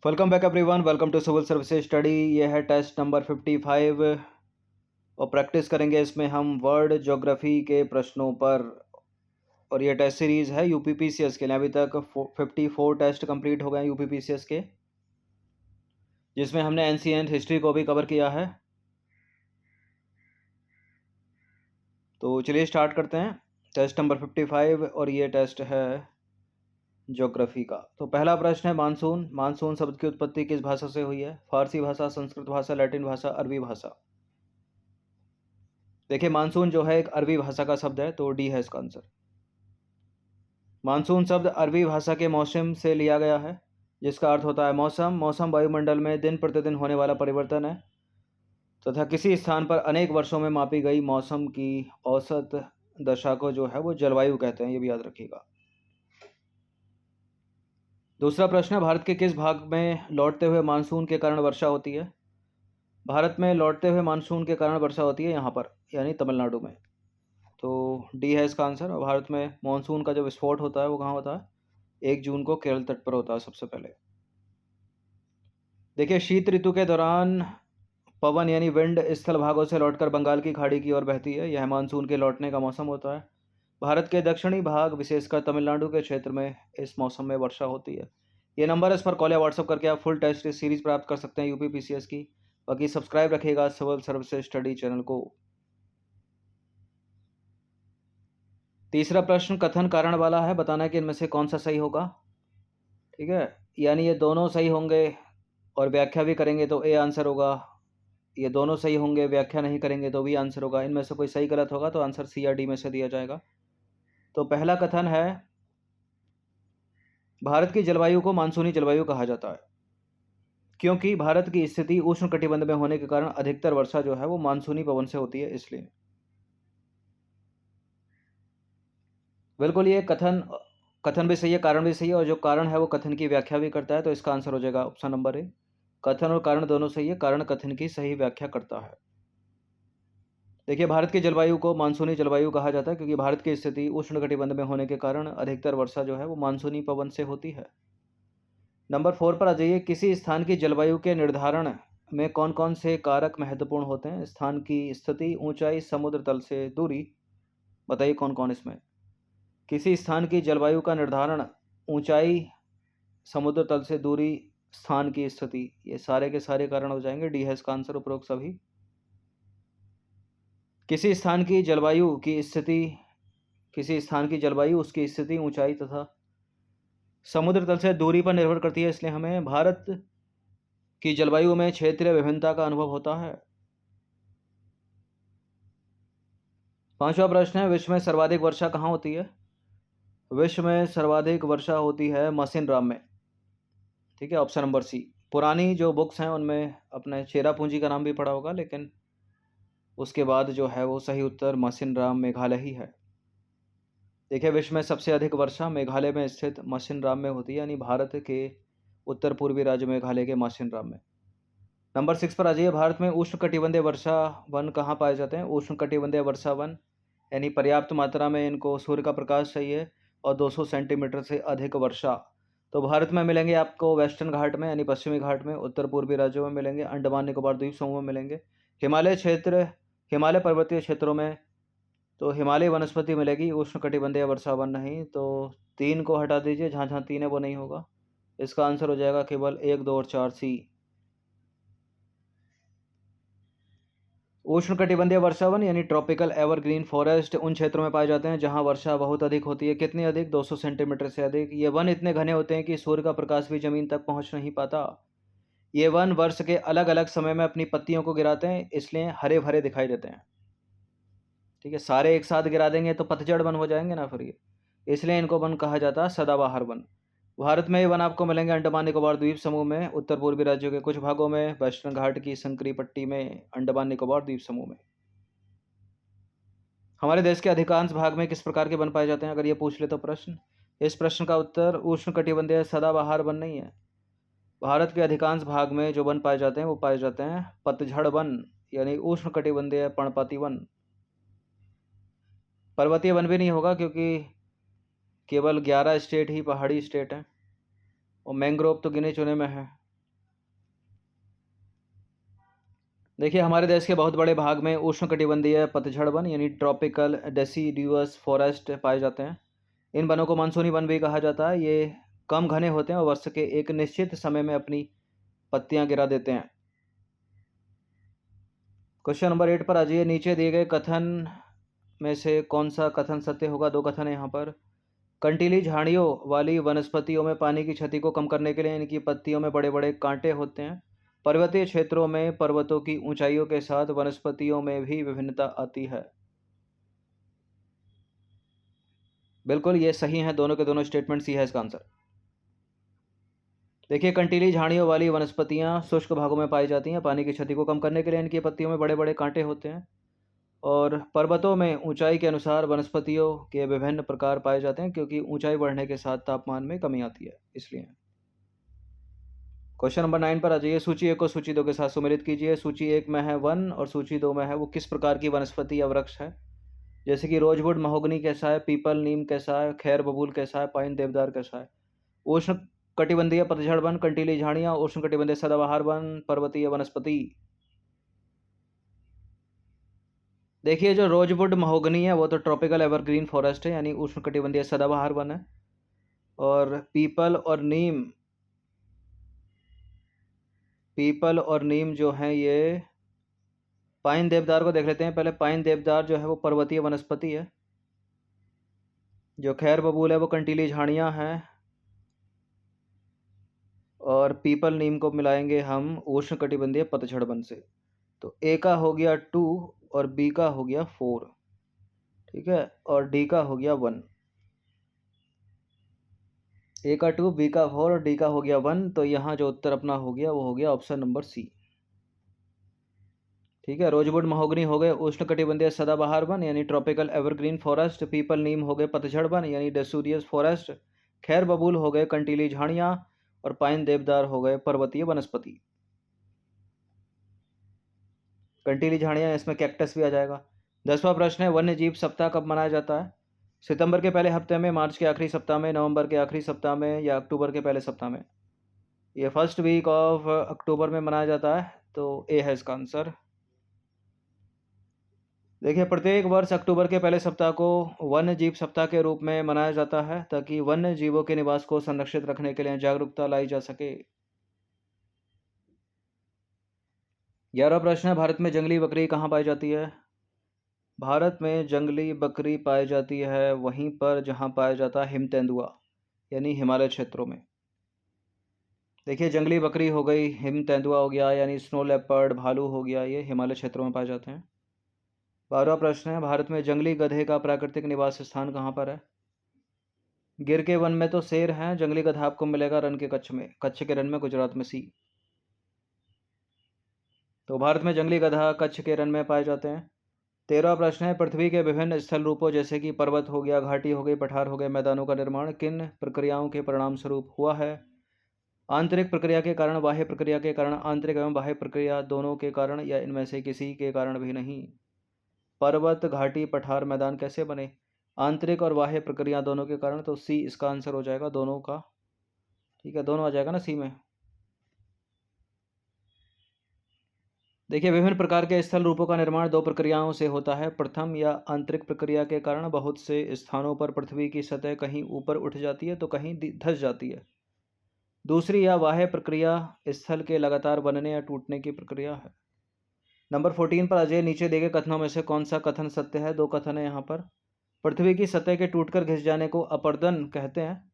Welcome back everyone, welcome to civil services study. ये है test number 55 और practice करेंगे इसमें हम वर्ल्ड ज्योग्राफी के प्रश्नों पर। और ये टेस्ट सीरीज़ है यूपीपीसीएस के लिए। अभी तक 54 टेस्ट कंप्लीट हो गए हैं यूपीपीसीएस के, जिसमें हमने एंशिएंट हिस्ट्री को भी कवर किया है। तो चलिए स्टार्ट करते हैं टेस्ट नंबर 55 और ये टेस्ट है ज्योग्राफी का। तो पहला प्रश्न है मानसून। मानसून शब्द की उत्पत्ति किस भाषा से हुई है? फारसी भाषा, संस्कृत भाषा, लैटिन भाषा, अरबी भाषा। देखिए मानसून जो है एक अरबी भाषा का शब्द है, तो डी है इसका आंसर। मानसून शब्द अरबी भाषा के मौसम से लिया गया है, जिसका अर्थ होता है मौसम। मौसम वायुमंडल में दिन प्रतिदिन होने वाला परिवर्तन है तथा किसी स्थान पर अनेक वर्षों में मापी गई मौसम की औसत दशा को जो है वो जलवायु कहते हैं। ये भी याद रखिएगा। दूसरा प्रश्न है भारत के किस भाग में लौटते हुए मानसून के कारण वर्षा होती है? भारत में लौटते हुए मानसून के कारण वर्षा होती है यहाँ पर, यानी तमिलनाडु में। तो डी है इसका आंसर। और भारत में मानसून का जो विस्फोट होता है वो कहाँ होता है? 1 जून को केरल तट पर होता है सबसे पहले। देखिए शीत ऋतु के दौरान पवन यानी विंड स्थल भागों से लौटकर बंगाल की खाड़ी की ओर बहती है। यह मानसून के लौटने का मौसम होता है। भारत के दक्षिणी भाग विशेषकर तमिलनाडु के क्षेत्र में इस मौसम में वर्षा होती है। ये नंबर इस पर कॉल या व्हाट्सअप करके आप फुल टेस्ट सीरीज प्राप्त कर सकते हैं यूपीपीसीएस की। बाकी सब्सक्राइब रखिएगा सिविल सर्विसेज स्टडी चैनल को। तीसरा प्रश्न कथन कारण वाला है, बताना है कि इनमें से कौन सा सही होगा। ठीक है, यानी ये दोनों सही होंगे और व्याख्या भी करेंगे तो ए आंसर होगा। ये दोनों सही होंगे, व्याख्या नहीं करेंगे तो भी आंसर होगा। इनमें से कोई सही गलत होगा तो आंसर सी या डी में से दिया जाएगा। तो पहला कथन है भारत की जलवायु को मानसूनी जलवायु कहा जाता है क्योंकि भारत की स्थिति उष्ण कटिबंध में होने के कारण अधिकतर वर्षा जो है वो मानसूनी पवन से होती है, इसलिए। बिल्कुल, ये कथन कथन भी सही है, कारण भी सही है, और जो कारण है वो कथन की व्याख्या भी करता है। तो इसका आंसर हो जाएगा ऑप्शन नंबर ए। कथन और कारण दोनों सही है, कारण कथन की सही व्याख्या करता है। देखिए भारत की जलवायु को मानसूनी जलवायु कहा जाता है क्योंकि भारत की स्थिति उष्ण कटिबंध में होने के कारण अधिकतर वर्षा जो है वो मानसूनी पवन से होती है। नंबर 4 पर आ जाइए। किसी स्थान की जलवायु के निर्धारण में कौन कौन से कारक महत्वपूर्ण होते हैं? स्थान की स्थिति, ऊंचाई, समुद्र तल से दूरी। बताइए कौन कौन इसमें। किसी स्थान की जलवायु का निर्धारण, ऊंचाई, समुद्र तल से दूरी, स्थान की स्थिति, ये सारे के सारे कारण हो जाएंगे। डी है इसका आंसर, उपरोक्त सभी। किसी स्थान की जलवायु की स्थिति, किसी स्थान की जलवायु, उसकी स्थिति, ऊंचाई तथा समुद्र तल से दूरी पर निर्भर करती है, इसलिए हमें भारत की जलवायु में क्षेत्रीय विभिन्नता का अनुभव होता है। पांचवा प्रश्न है विश्व में सर्वाधिक वर्षा कहाँ होती है? विश्व में सर्वाधिक वर्षा होती है मासिनराम में। ठीक है, ऑप्शन नंबर सी। पुरानी जो बुक्स हैं उनमें अपने चेरापूंजी का नाम भी पढ़ा होगा, लेकिन उसके बाद जो है वो सही उत्तर मासिनराम मेघालय ही है। देखिए विश्व में सबसे अधिक वर्षा मेघालय में स्थित मासिनराम में होती है, यानी भारत के उत्तर पूर्वी राज्य मेघालय के मासिनराम में। नंबर 6 पर आ जाइए। भारत में उष्ण कटिबंधीय वर्षा वन कहाँ पाए जाते हैं? उष्ण कटिबंधीय वर्षा वन यानी पर्याप्त मात्रा में इनको सूर्य का प्रकाश चाहिए और 200 सेंटीमीटर से अधिक वर्षा। तो भारत में मिलेंगे आपको वेस्टर्न घाट में यानी पश्चिमी घाट में, उत्तर पूर्वी राज्यों में मिलेंगे, अंडमान निकोबार द्वीप समूह में मिलेंगे, हिमालय क्षेत्र, हिमालय पर्वतीय क्षेत्रों में तो हिमालय वनस्पति मिलेगी, उष्ण कटिबंधीय वर्षा वन नहीं। तो 3 को हटा दीजिए, जहाँ जहाँ 3 है वो नहीं होगा। इसका आंसर हो जाएगा केवल 1, 2 और 4 सी। उष्ण कटिबंधीय वर्षा वन यानी ट्रॉपिकल एवरग्रीन फॉरेस्ट उन क्षेत्रों में पाए जाते हैं जहां वर्षा बहुत अधिक होती है। कितनी अधिक? 200 सेंटीमीटर से अधिक। ये वन इतने घने होते हैं कि सूर्य का प्रकाश भी जमीन तक पहुंच नहीं पाता। ये वन वर्ष के अलग अलग समय में अपनी पत्तियों को गिराते हैं, इसलिए हरे भरे दिखाई देते हैं। ठीक है, सारे एक साथ गिरा देंगे तो पतझड़ वन हो जाएंगे ना फिर ये, इसलिए इनको वन कहा जाता है सदाबहार वन। भारत में ये वन आपको मिलेंगे अंडमान निकोबार द्वीप समूह में, उत्तर पूर्वी राज्यों के कुछ भागों में, वेस्टर्न घाट की संकरी पट्टी में, अंडमान निकोबार द्वीप समूह में। हमारे देश के अधिकांश भाग में किस प्रकार के वन पाए जाते हैं? अगर ये पूछ ले तो प्रश्न, इस प्रश्न का उत्तर उष्ण कटिबंधीय सदाबहार वन नहीं है। भारत के अधिकांश भाग में जो वन पाए जाते हैं वो पाए जाते हैं पतझड़ वन यानी उष्ण कटिबंधीय पर्णपाती वन। पर्वतीय वन भी नहीं होगा क्योंकि केवल 11 स्टेट ही पहाड़ी स्टेट हैं और मैंग्रोव तो गिने चुने में है। देखिए हमारे देश के बहुत बड़े भाग में उष्णकटिबंधीय पतझड़ वन यानी ट्रॉपिकल डेसिडुअस फॉरेस्ट पाए जाते हैं। इन वनों को मानसूनी वन भी कहा जाता है। ये कम घने होते हैं और वर्ष के एक निश्चित समय में अपनी पत्तियां गिरा देते हैं। क्वेश्चन नंबर 8 पर आ जाइए। नीचे दिए गए कथन में से कौन सा कथन सत्य होगा? दो कथन है यहाँ पर। कंटीली झाड़ियों वाली वनस्पतियों में पानी की क्षति को कम करने के लिए इनकी पत्तियों में बड़े बड़े कांटे होते हैं। पर्वतीय क्षेत्रों में पर्वतों की ऊंचाइयों के साथ वनस्पतियों में भी विभिन्नता आती है। बिल्कुल ये सही है, दोनों के दोनों स्टेटमेंट सी है इसका आंसर। देखिए कंटीली झाड़ियों वाली वनस्पतियां शुष्क भागों में पाई जाती हैं। पानी की क्षति को कम करने के लिए इनकी पत्तियों में बड़े बड़े कांटे होते हैं। और पर्वतों में ऊंचाई के अनुसार वनस्पतियों के विभिन्न प्रकार पाए जाते हैं, क्योंकि ऊंचाई बढ़ने के साथ तापमान में कमी आती है, इसलिए। क्वेश्चन नंबर 9 पर आ जाइए। सूची 1 को सूची 2 के साथ सुमेलित कीजिए। सूची 1 में है वन और सूची 2 में है वो किस प्रकार की वनस्पति या वृक्ष है। जैसे कि रोजवुड महोगनी कैसा है, पीपल नीम कैसा है, खैर बबूल कैसा है, पाइन देवदार कैसा है। उष्ण कटिबंधीय पतझड़ वन, कंटीली झाड़ियां, उष्ण कटिबंधीय सदाबहार वन, पर्वतीय वनस्पति। देखिए जो रोजवुड महोगनी है वो तो ट्रॉपिकल एवरग्रीन फॉरेस्ट है, यानी उष्ण कटिबंधीय सदाबहार वन है। और पीपल और नीम जो है ये, पाइन देवदार को देख लेते हैं पहले। पाइन देवदार जो है वो पर्वतीय वनस्पति है। जो खैर बबूल है वो कंटीली झाड़ियां हैं। और पीपल नीम को मिलाएंगे हम उष्ण कटिबंधीय पतझड़ वन से। तो ए का हो गया 2 और बी का हो गया 4, ठीक है, और डी का हो गया 1। ए का 2, बी का 4 और डी का हो गया 1। तो यहाँ जो उत्तर अपना हो गया वो हो गया ऑप्शन नंबर सी, ठीक है। रोजवुड महोगनी हो गए उष्ण कटिबंधीय सदाबहार वन यानी ट्रॉपिकल एवरग्रीन फॉरेस्ट। पीपल नीम हो गए पतझड़ वन यानी डेसूडियस फॉरेस्ट। खैर बबूल हो गए कंटीली झाड़ियाँ। और पाइन देवदार हो गए पर्वतीय वनस्पति। कंटीली झाड़ियाँ, इसमें कैक्टस भी आ जाएगा। 10वां प्रश्न है वन्य जीव सप्ताह कब मनाया जाता है? सितंबर के पहले हफ्ते में, मार्च के आखिरी सप्ताह में, नवंबर के आखिरी सप्ताह में, या अक्टूबर के पहले सप्ताह में। ये फर्स्ट वीक ऑफ अक्टूबर में मनाया जाता है, तो ए है इसका आंसर। देखिए प्रत्येक वर्ष अक्टूबर के पहले सप्ताह को वन्य जीव सप्ताह के रूप में मनाया जाता है, ताकि वन्य जीवों के निवास को संरक्षित रखने के लिए जागरूकता लाई जा सके। 11वां प्रश्न है भारत में जंगली बकरी कहाँ पाई जाती है? भारत में जंगली बकरी पाई जाती है वहीं पर जहाँ पाया जाता है हिम तेंदुआ, यानी हिमालय क्षेत्रों में। देखिए जंगली बकरी हो गई, हिम तेंदुआ हो गया, यानी स्नो लेपर्ड, भालू हो गया, ये हिमालय क्षेत्रों में पाए जाते हैं। 12वां प्रश्न है भारत में जंगली गधे का प्राकृतिक निवास स्थान कहाँ पर है? गिर के वन में तो शेर हैं, जंगली गधा आपको मिलेगा रन के कच्छ में, कच्छ के रन में, गुजरात में सी। तो भारत में जंगली गधा कच्छ के रन में पाए जाते हैं। 13वां प्रश्न है पृथ्वी के विभिन्न स्थल रूपों जैसे कि पर्वत हो गया, घाटी हो गई, पठार हो गए, मैदानों का निर्माण किन प्रक्रियाओं के परिणाम स्वरूप हुआ है? आंतरिक प्रक्रिया के कारण, बाह्य प्रक्रिया के कारण, आंतरिक एवं बाह्य प्रक्रिया दोनों के कारण, या इनमें से किसी के कारण भी नहीं। पर्वत, घाटी, पठार, मैदान कैसे बने? आंतरिक और बाह्य प्रक्रिया दोनों के कारण, तो सी इसका आंसर हो जाएगा दोनों का, ठीक है, दोनों आ जाएगा ना सी में। देखिए विभिन्न प्रकार के स्थल रूपों का निर्माण दो प्रक्रियाओं से होता है। प्रथम या आंतरिक प्रक्रिया के कारण बहुत से स्थानों पर पृथ्वी की सतह कहीं ऊपर उठ जाती है तो कहीं धंस जाती है। दूसरी या बाह्य प्रक्रिया स्थल के लगातार बनने या टूटने की प्रक्रिया है। नंबर 14 पर अजय नीचे दिए गए कथनों में से कौन सा कथन सत्य है? दो कथन है यहाँ पर। पृथ्वी की सतह के टूटकर घिस जाने को अपर्दन कहते हैं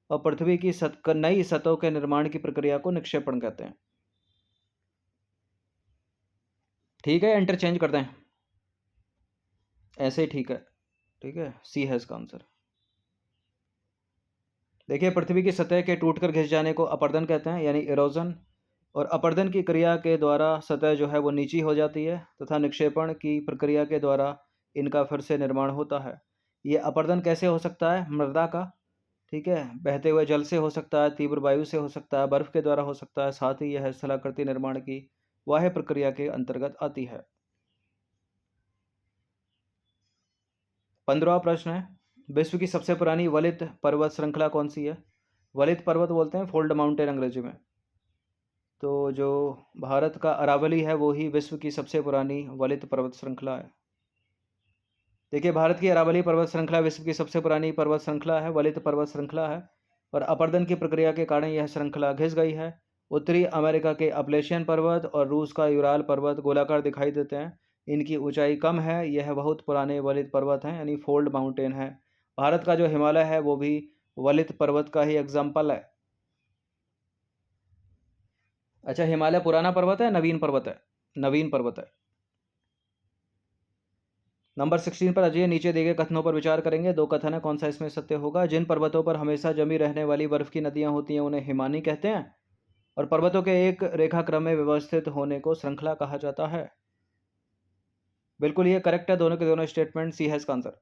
और पृथ्वी की नई सतहों के निर्माण की प्रक्रिया को निक्षेपण कहते हैं। ठीक है, इंटरचेंज कर दें, ऐसे ही ठीक है, ठीक है, सी है इसका आंसर। देखिए पृथ्वी की सतह के टूटकर घिस जाने को अपर्दन कहते हैं, यानी इरोजन। और अपर्दन की क्रिया के द्वारा सतह जो है वो नीची हो जाती है तथा निक्षेपण की प्रक्रिया के द्वारा इनका फिर से निर्माण होता है। ये अपर्दन कैसे हो सकता है? मृदा का, ठीक है, बहते हुए जल से हो सकता है, तीव्र वायु से हो सकता है, बर्फ के द्वारा हो सकता है, साथ ही यह स्थलाकृति निर्माण की बाह्य प्रक्रिया के अंतर्गत आती है। 15वां प्रश्न है विश्व की सबसे पुरानी वलित पर्वत श्रृंखला कौन सी है? वलित पर्वत बोलते हैं फोल्ड माउंटेन अंग्रेजी में। तो जो भारत का अरावली है वो ही विश्व की सबसे पुरानी वलित पर्वत श्रृंखला है। देखिए, भारत की अरावली पर्वत श्रृंखला विश्व की सबसे पुरानी पर्वत श्रृंखला है, वलित पर्वत श्रृंखला है, और अपरदन की प्रक्रिया के कारण यह श्रृंखला घिस गई है। उत्तरी अमेरिका के अपलेशियन पर्वत और रूस का यूराल पर्वत गोलाकार दिखाई देते हैं। इनकी ऊंचाई कम है। यह बहुत पुराने वलित पर्वत हैं, यानी फोल्ड माउंटेन है। भारत का जो हिमालय है वो भी वलित पर्वत का ही एग्जाम्पल है। अच्छा, हिमालय पुराना पर्वत है, नवीन पर्वत है? नवीन पर्वत है। नंबर 16 पर अजय नीचे दिए गए कथनों पर विचार करेंगे। दो कथन है, कौन सा इसमें सत्य होगा? जिन पर्वतों पर हमेशा जमी रहने वाली बर्फ की नदियां होती हैं उन्हें हिमानी कहते हैं, और पर्वतों के एक रेखाक्रम में व्यवस्थित होने को श्रृंखला कहा जाता है। बिल्कुल ये करेक्ट है, दोनों के दोनों स्टेटमेंट। सी है इसका आंसर।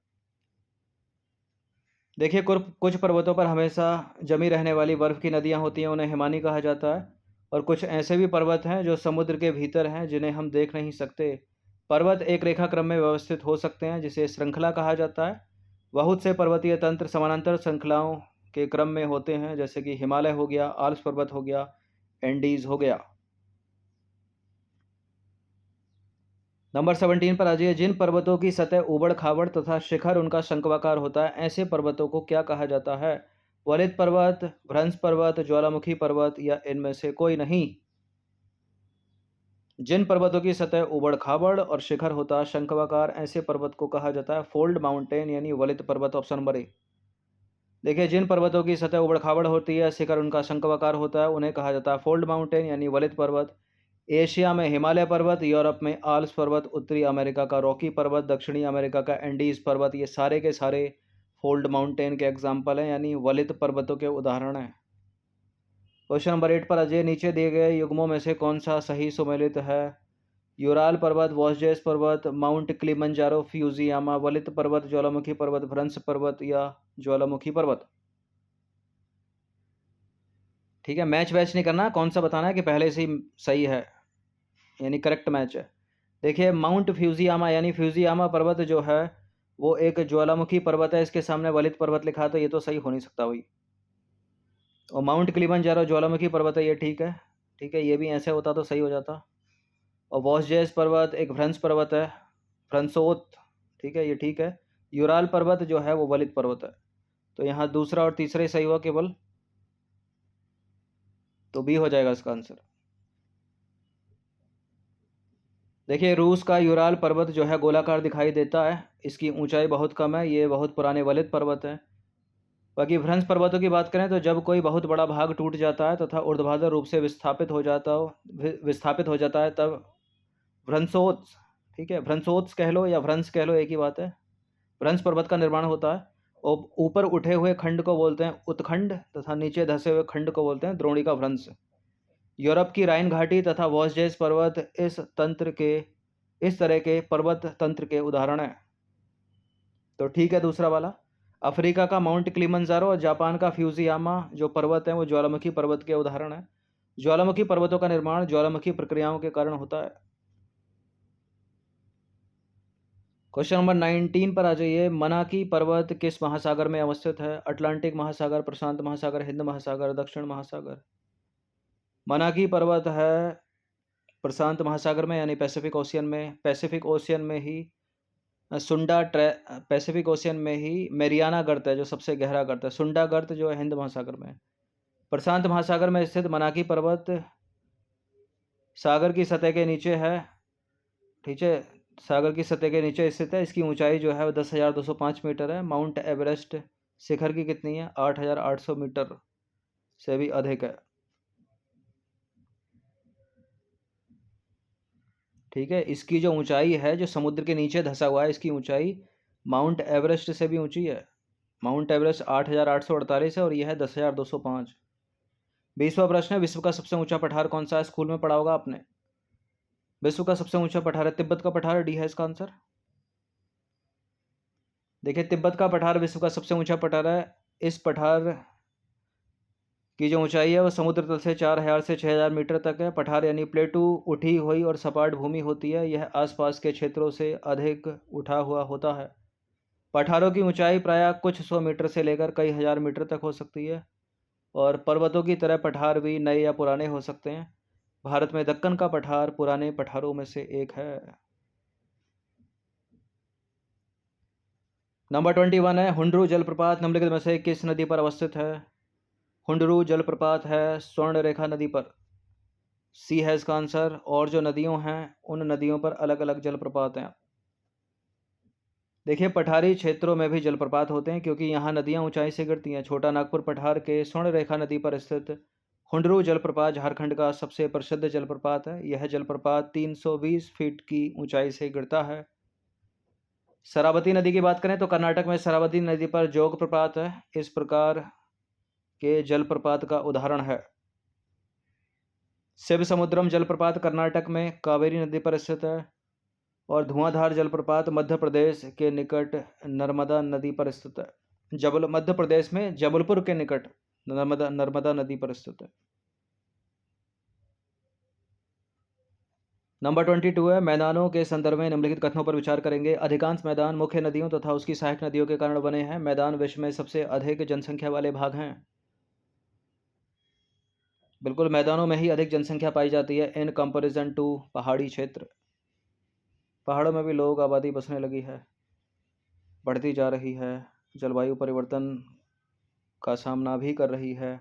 देखिए, कुछ पर्वतों पर हमेशा जमी रहने वाली बर्फ की नदियां होती हैं, उन्हें हिमानी कहा जाता है। और कुछ ऐसे भी पर्वत हैं जो समुद्र के भीतर हैं, जिन्हें हम देख नहीं सकते। पर्वत एक रेखा क्रम में व्यवस्थित हो सकते हैं, जिसे श्रृंखला कहा जाता है। बहुत से पर्वतीय तंत्र समानांतर श्रृंखलाओं के क्रम में होते हैं, जैसे कि हिमालय हो गया, आल्प्स पर्वत हो गया, एंडीज हो गया। नंबर 17 पर आ जाइए। जिन पर्वतों की सतह उबड़ खाबड़ तथा शिखर उनका शंक्वाकार होता है, ऐसे पर्वतों को क्या कहा जाता है? वलित पर्वत, भ्रंश पर्वत, ज्वालामुखी पर्वत, या इनमें से कोई नहीं? जिन पर्वतों की सतह उबड़ खाबड़ और शिखर होता है शंक्वाकार, ऐसे पर्वत को कहा जाता है फोल्ड माउंटेन, यानी वलित पर्वत। Option number A. देखिए, जिन पर्वतों की सतह उबड़ खाबड़ होती है, शिखर उनका शंक्वाकार होता है, उन्हें कहा जाता है फोल्ड माउंटेन, यानी वलित पर्वत। एशिया में हिमालय पर्वत, यूरोप में आल्प्स पर्वत, उत्तरी अमेरिका का रॉकी पर्वत, दक्षिणी अमेरिका का एंडीज पर्वत, ये सारे के सारे फोल्ड माउंटेन के एग्जाम्पल हैं, यानी वलित पर्वतों के उदाहरण हैं। क्वेश्चन नंबर 8 पर अजय नीचे दिए गए युग्मों में से कौन सा सही सुमेलित है? यूराल पर्वत, वॉसजेस पर्वत, माउंट किलिमंजारो, फ्यूजियामा, वलित पर्वत, ज्वालामुखी पर्वत, भ्रंश पर्वत, या ज्वालामुखी पर्वत? ठीक है, मैच वैच नहीं करना, कौन सा बताना है कि पहले से ही सही है, यानी करेक्ट मैच है। देखिए, माउंट फ्यूजियामा यानी फ्यूजियामा पर्वत जो है वो एक ज्वालामुखी पर्वत है। इसके सामने वलित पर्वत लिखा है, तो ये तो सही हो नहीं सकता भाई। और माउंट किलिमंजारो ज्वालामुखी पर्वत है, ये ठीक है। ठीक है, ये भी ऐसे होता तो सही हो जाता। और वॉसजेस पर्वत एक भ्रंश पर्वत है, फ्रंसोत। ठीक है, ये ठीक है। यूराल पर्वत जो है वो वलित पर्वत है। तो यहाँ दूसरा और तीसरा ही सही हुआ केवल, तो बी हो जाएगा इसका आंसर। देखिए, रूस का यूराल पर्वत जो है गोलाकार दिखाई देता है। इसकी ऊंचाई बहुत कम है, ये बहुत पुराने वलित पर्वत है। बाकी भ्रंश पर्वतों की बात करें तो जब कोई बहुत बड़ा भाग टूट जाता है तथा ऊर्ध्वाधर रूप से विस्थापित हो जाता है तब भ्रंशोत्स, ठीक है, भ्रंशोत्स कह लो या भ्रंश कह लो, एक ही बात है, भ्रंश पर्वत का निर्माण होता है। और ऊपर उठे हुए खंड को बोलते हैं उत्खंड, तथा नीचे धसे हुए खंड को बोलते हैं द्रोणिका भ्रंश। यूरोप की राइन घाटी तथा वॉसजेस पर्वत इस तरह के पर्वत तंत्र के उदाहरण हैं। तो ठीक है दूसरा वाला। अफ्रीका का माउंट किलिमंजारो और जापान का फ्यूजियामा जो पर्वत है वो ज्वालामुखी पर्वत के उदाहरण है। ज्वालामुखी पर्वतों का निर्माण ज्वालामुखी प्रक्रियाओं के कारण होता है। क्वेश्चन नंबर 19 पर आ जाइए। मनाकी पर्वत किस महासागर में अवस्थित है? अटलांटिक महासागर, प्रशांत महासागर, हिंद महासागर, दक्षिण महासागर? मनाकी पर्वत है प्रशांत महासागर में, यानी पैसिफिक ओशियन में। पैसिफिक ओशियन में ही पैसिफिक ओशियन में ही मेरियाना गर्त है जो सबसे गहरा गर्त है। सुंडा गर्त जो है हिंद महासागर में। प्रशांत महासागर में स्थित मनाकी पर्वत सागर की सतह के नीचे है। ठीक है, सागर की सतह के नीचे स्थित है। इसकी ऊंचाई जो है वो 10,205 मीटर है। माउंट एवरेस्ट शिखर की कितनी है? 8,800 मीटर से भी अधिक है। ठीक है, इसकी जो ऊंचाई है जो समुद्र के नीचे धंसा हुआ है, इसकी ऊंचाई माउंट एवरेस्ट से भी ऊंची है। माउंट एवरेस्ट 8,848 है और यह है 10,205। 20वां प्रश्न है, विश्व का सबसे ऊंचा पठार कौन सा है? स्कूल में पढ़ा होगा आपने। विश्व का सबसे ऊंचा पठार है तिब्बत का पठार। डी है इसका आंसर। देखिए, तिब्बत का पठार विश्व का सबसे ऊंचा पठार है। इस पठार की जो ऊंचाई है वो समुद्र तल से 4,000 से 6,000 मीटर तक है। पठार यानी प्लेटू उठी हुई और सपाट भूमि होती है। यह आसपास के क्षेत्रों से अधिक उठा हुआ होता है। पठारों की ऊंचाई प्रायः कुछ 100 मीटर से लेकर कई हज़ार मीटर तक हो सकती है। और पर्वतों की तरह पठार भी नए या पुराने हो सकते हैं। भारत में दक्कन का पठार पुराने पठारों में से एक है। नंबर 21 है, हुंडरू जलप्रपात निम्नलिखित में से किस नदी पर अवस्थित है? हुंडरू जलप्रपात है स्वर्णरेखा नदी पर। सी है इसका आंसर। और जो नदियों हैं उन नदियों पर अलग अलग जलप्रपात हैं। देखिए, पठारी क्षेत्रों में भी जलप्रपात होते हैं क्योंकि यहाँ नदियाँ ऊंचाई से गिरती हैं। छोटा नागपुर पठार के स्वर्णरेखा नदी पर स्थित हुंडरू जलप्रपात झारखंड का सबसे प्रसिद्ध जलप्रपात है। यह जलप्रपात 320 फीट की ऊंचाई से गिरता है। शरावती नदी की बात करें तो कर्नाटक में शरावती नदी पर जोग प्रपात है। इस प्रकार के जलप्रपात का उदाहरण है। शिव समुद्रम जलप्रपात कर्नाटक में कावेरी नदी पर स्थित है। और धुआंधार जलप्रपात मध्य प्रदेश के निकट नर्मदा नदी पर स्थित है। मध्य प्रदेश में जबलपुर के निकट नर्मदा नदी पर स्थित है। नंबर 22 है, मैदानों के संदर्भ में निम्नलिखित कथनों पर विचार करेंगे। अधिकांश मैदान मुख्य नदियों तथा उसकी सहायक नदियों के कारण बने हैं। मैदान विश्व में सबसे अधिक जनसंख्या वाले भाग हैं। बिल्कुल, मैदानों में ही अधिक जनसंख्या पाई जाती है इन कंपैरिजन टू पहाड़ी क्षेत्र। पहाड़ों में भी लोग आबादी बसने लगी है, बढ़ती जा रही है, जलवायु परिवर्तन का सामना भी कर रही है।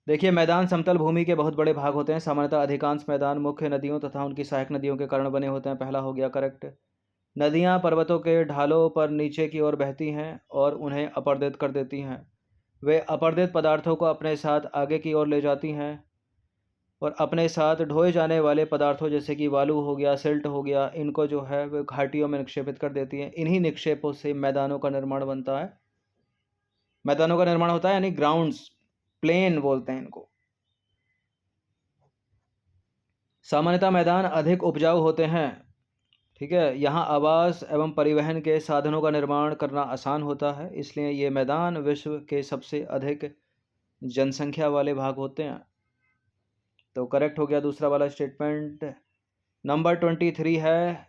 देखिए, मैदान समतल भूमि के बहुत बड़े भाग होते हैं। सामान्यतः अधिकांश मैदान मुख्य नदियों तथा उनकी सहायक नदियों के कारण बने होते हैं। पहला हो गया करेक्ट। नदियाँ पर्वतों के ढालों पर नीचे की ओर बहती हैं और उन्हें अपर्दित कर देती हैं। वे अपर्दित पदार्थों को अपने साथ आगे की ओर ले जाती हैं और अपने साथ ढोए जाने वाले पदार्थों जैसे कि बालू हो गया, सिल्ट हो गया, इनको जो है वे घाटियों में निक्षेपित कर देती हैं। इन्हीं निक्षेपों से मैदानों का निर्माण बनता है। मैदानों का निर्माण होता है, यानी ग्राउंड्स, प्लेन बोलते हैं इनको। सामान्यतः मैदान अधिक उपजाऊ होते हैं। ठीक है, यहाँ आवास एवं परिवहन के साधनों का निर्माण करना आसान होता है, इसलिए ये मैदान विश्व के सबसे अधिक जनसंख्या वाले भाग होते हैं। तो करेक्ट हो गया दूसरा वाला स्टेटमेंट। नंबर 23 है,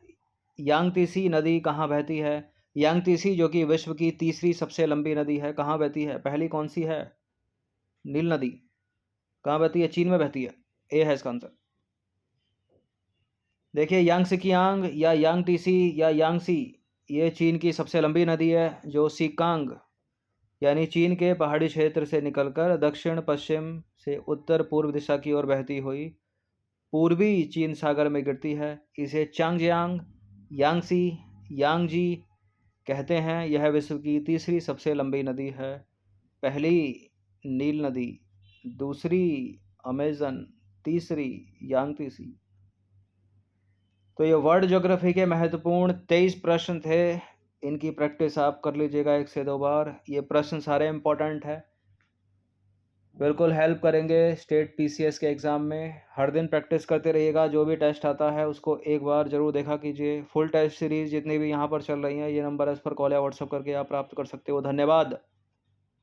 यांगतीसी नदी कहाँ बहती है? यांगतीसी जो कि विश्व की तीसरी सबसे लंबी नदी है, कहाँ बहती है? पहली कौन सी है? नील नदी। कहाँ बहती है? चीन में बहती है। ए है इसका आंसर। देखिए, यांगसिकियांग या यांगटीसी या यांगसी, ये चीन की सबसे लंबी नदी है, जो सीकांग यानी चीन के पहाड़ी क्षेत्र से निकलकर दक्षिण पश्चिम से उत्तर पूर्व दिशा की ओर बहती हुई पूर्वी चीन सागर में गिरती है। इसे चांगजियांग, यांगसी, यांगजी कहते हैं। यह विश्व की तीसरी सबसे लंबी नदी है। पहली नील नदी, दूसरी अमेजन, तीसरी यांगतीसी। तो ये वर्ल्ड ज्योग्राफी के महत्वपूर्ण 23 प्रश्न थे। इनकी प्रैक्टिस आप कर लीजिएगा 1 से 2 बार। ये प्रश्न सारे इम्पोर्टेंट हैं, बिल्कुल हेल्प करेंगे स्टेट पीसीएस के एग्ज़ाम में। हर दिन प्रैक्टिस करते रहिएगा। जो भी टेस्ट आता है उसको एक बार ज़रूर देखा कीजिए। फुल टेस्ट सीरीज़ जितनी भी यहाँ पर चल रही हैं, ये नंबर इस पर कॉल या व्हाट्सअप करके आप प्राप्त कर सकते हो। धन्यवाद।